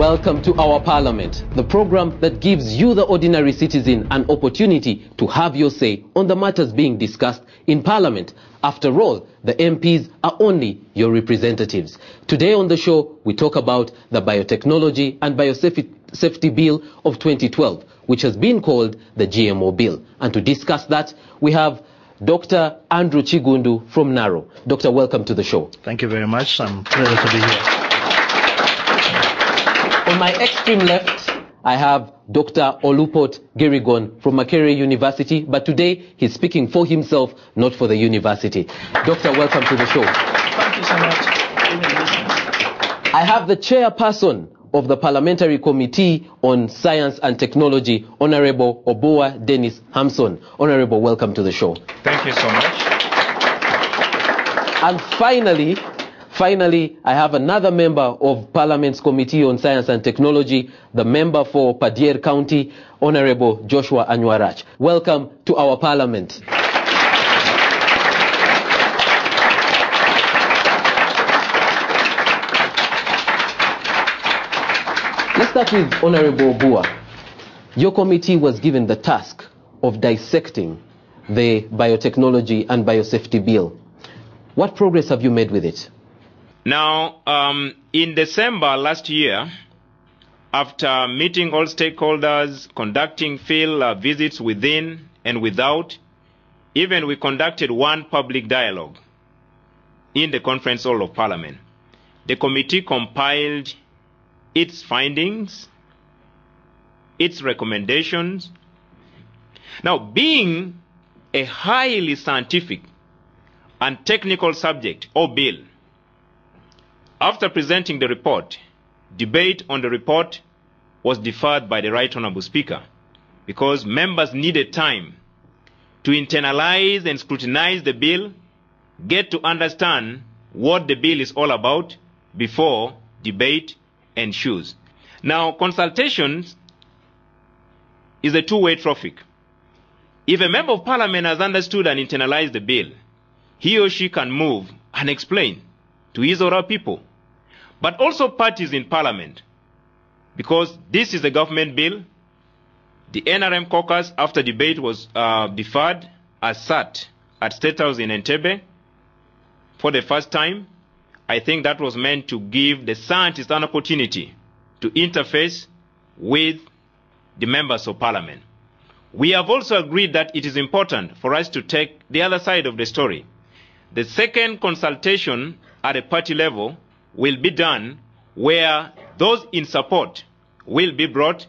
Welcome to our Parliament, the program that gives you, the ordinary citizen, an opportunity to have your say on the matters being discussed in Parliament. After all, the MPs are only your representatives. Today on the show, we talk about the Biotechnology and Biosafety Bill of 2012, which has been called the GMO Bill. And to discuss that, we have Dr. Andrew Chigundu from NARO. Doctor, welcome to the show. Thank you very much. I'm pleased to be here. On my extreme left, I have Dr. Olupot Gerigon from Makerere University, but today he's speaking for himself, not for the university. Doctor, welcome to the show. Thank you so much. I have the chairperson of the Parliamentary Committee on Science and Technology, Honorable Oboa Dennis Hamson. Honorable, welcome to the show. Thank you so much. And finally, I have another member of Parliament's Committee on Science and Technology, the member for Padier County, Honorable Joshua Anywarach. Welcome to our Parliament. Let's start with Honorable Oboa. Your committee was given the task of dissecting the Biotechnology and Biosafety Bill. What progress have you made with it? Now, in December last year, after meeting all stakeholders, conducting field visits within and without, even we conducted one public dialogue in the Conference Hall of Parliament. The committee compiled its findings, its recommendations. Now, being a highly scientific and technical subject or bill, after presenting the report, debate on the report was deferred by the Right Honourable Speaker because members needed time to internalize and scrutinize the bill, get to understand what the bill is all about before debate ensues. Now, consultations is a two-way traffic. If a member of Parliament has understood and internalized the bill, he or she can move and explain to his or her people, but also parties in Parliament, because this is a government bill. The NRM caucus, after debate was deferred, has sat at State House in Entebbe for the first time. I think that was meant to give the scientists an opportunity to interface with the members of Parliament. We have also agreed that it is important for us to take the other side of the story. The second consultation at a party level will be done where those in support will be brought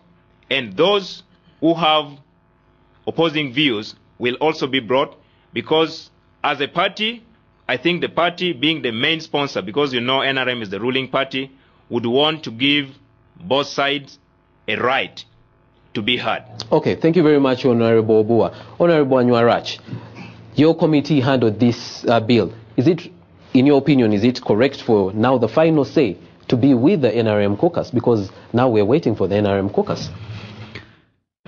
and those who have opposing views will also be brought, because as a party, I think the party being the main sponsor, because you know NRM is the ruling party, would want to give both sides a right to be heard. Okay, thank you very much, Honorable Oboa. Honorable Anywarach, your committee handled this bill. Is it, in your opinion, is it correct for now the final say to be with the NRM caucus? Because now we're waiting for the NRM caucus.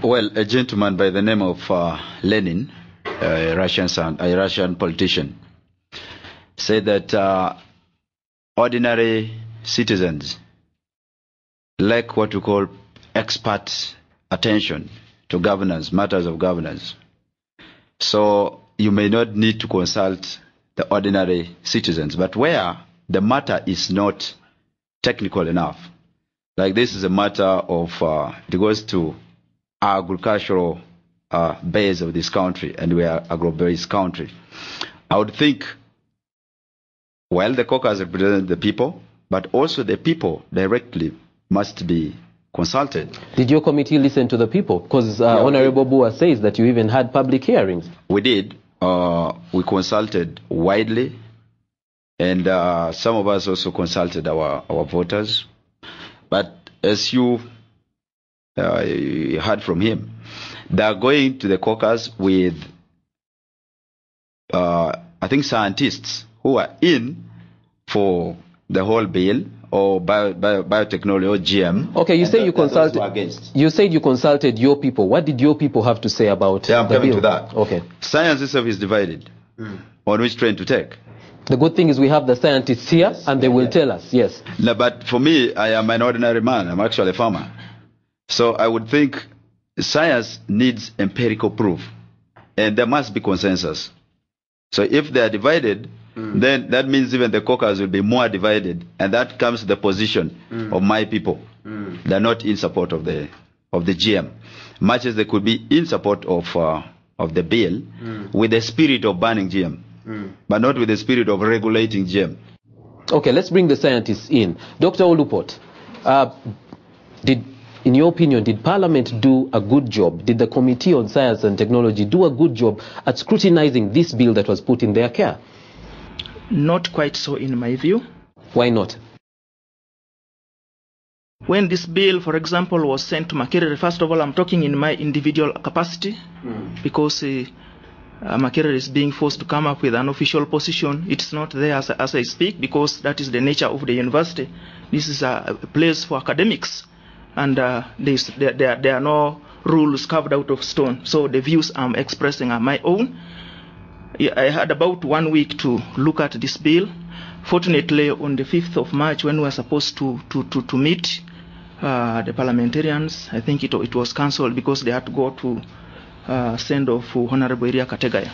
Well, a gentleman by the name of Lenin, a Russian politician, said that ordinary citizens lack what we call expert attention to governance, matters of governance. So you may not need to consult the ordinary citizens, but where the matter is not technical enough, like this is a matter of, it goes to agricultural base of this country, and we are agro-based country. I would think, well, the caucus represents the people, but also the people directly must be consulted. Did your committee listen to the people? Because Honorable Oboa says that you even had public hearings. We did. We consulted widely, and some of us also consulted our voters. But as you heard from him, they are going to the caucus with, I think, scientists who are in for the whole bill, or biotechnology, or GM. Okay, you say you consulted. You said you consulted your people. What did your people have to say about I'm the coming bill? to that. Okay. Science itself is divided on which train to take. The good thing is we have the scientists here, and they will tell us, yes. No, but for me, I am an ordinary man. I'm actually a farmer. So I would think science needs empirical proof, and there must be consensus. So if they are divided, then that means even the caucus will be more divided, and that comes to the position of my people. They're not in support of the GM, much as they could be in support of the bill with the spirit of banning GM, but not with the spirit of regulating GM. Okay, let's bring the scientists in. Dr. Olupot, in your opinion, did Parliament do a good job? Did the Committee on Science and Technology do a good job at scrutinizing this bill that was put in their care? Not quite so, in my view. Why not? When this bill, for example, was sent to Makerere, first of all, I'm talking in my individual capacity, because Makerere is being forced to come up with an official position. It's not there as I speak, because that is the nature of the university. This is a place for academics, and there are no rules carved out of stone. So the views I'm expressing are my own. I had about 1 week to look at this bill. Fortunately, on the 5th of March, when we were supposed to meet the parliamentarians, I think it was cancelled because they had to go to send off Honorable Iria Kategaya.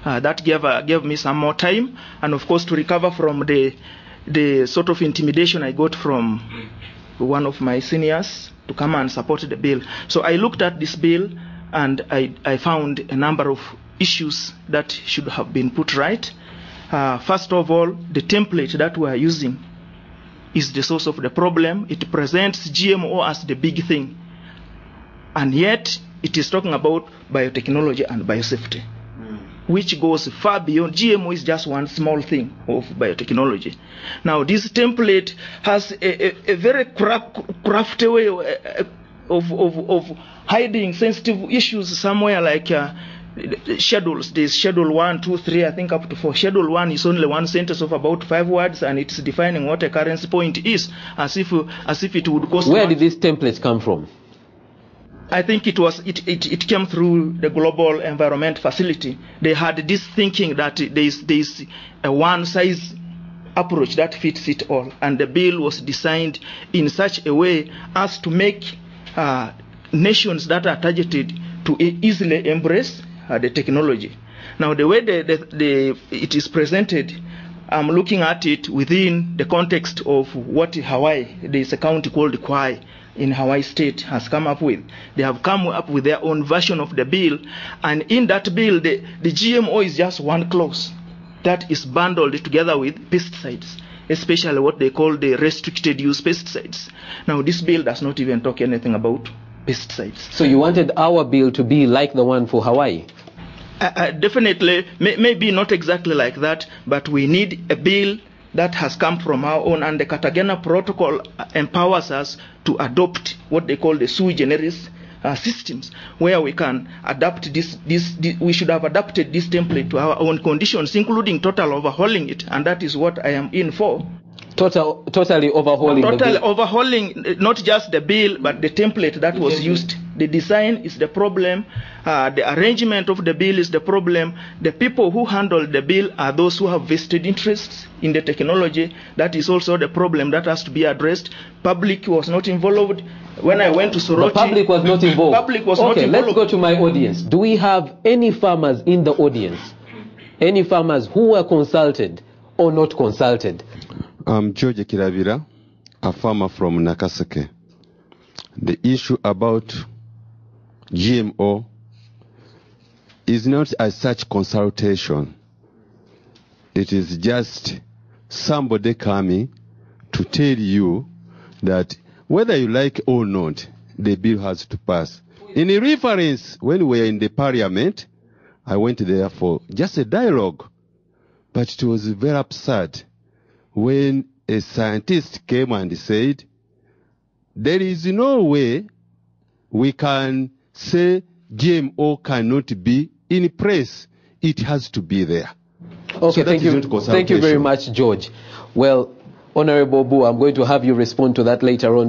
That gave me some more time, and of course to recover from the sort of intimidation I got from one of my seniors to come and support the bill. So I looked at this bill, and I found a number of issues that should have been put right. First of all, the template that we are using is the source of the problem. It presents GMO as the big thing, and yet it is talking about biotechnology and biosafety, which goes far beyond. GMO is just one small thing of biotechnology. Now, this template has a very crafty way of hiding sensitive issues somewhere, like schedules. There's schedule 1, 2, 3, I think up to 4. Schedule 1 is only one sentence of about 5 words, and it's defining what a currency point is, as if it would cost. Where did this template come from? I think it came through the Global Environment Facility. They had this thinking that there's a one-size approach that fits it all, and the bill was designed in such a way as to make nations that are targeted to easily embrace the technology. Now, the way it is presented, I'm looking at it within the context of what Hawaii, there's a county called Kauai in Hawaii State, has come up with. They have come up with their own version of the bill, and in that bill, the GMO is just one clause that is bundled together with pesticides, especially what they call the restricted use pesticides. Now, this bill does not even talk anything about pesticides. So you wanted our bill to be like the one for Hawaii? Definitely, maybe not exactly like that, but we need a bill that has come from our own, and the Cartagena Protocol empowers us to adopt what they call the sui generis systems, where we can adapt this. We should have adapted this template to our own conditions, including total overhauling it, and that is what I am in for. Totally overhauling. Totally overhauling, not just the bill, but the template that was used. The design is the problem. The arrangement of the bill is the problem. The people who handle the bill are those who have vested interests in the technology. That is also the problem that has to be addressed. Public was not involved. When I went to Soroti, the public was not involved. Public was not involved. Let's go to my audience. Do we have any farmers in the audience? Any farmers who were consulted or not consulted? I'm George Kiravira, a farmer from Nakaseke. The issue about GMO is not as such consultation. It is just somebody coming to tell you that whether you like or not, the bill has to pass. In a reference, when we were in the parliament, I went there for just a dialogue, but it was very absurd when a scientist came and said, there is no way we can say GMO cannot be in place. It has to be there. Okay, so thank you very much, George. Well, Honorable Bu, I'm going to have you respond to that later on.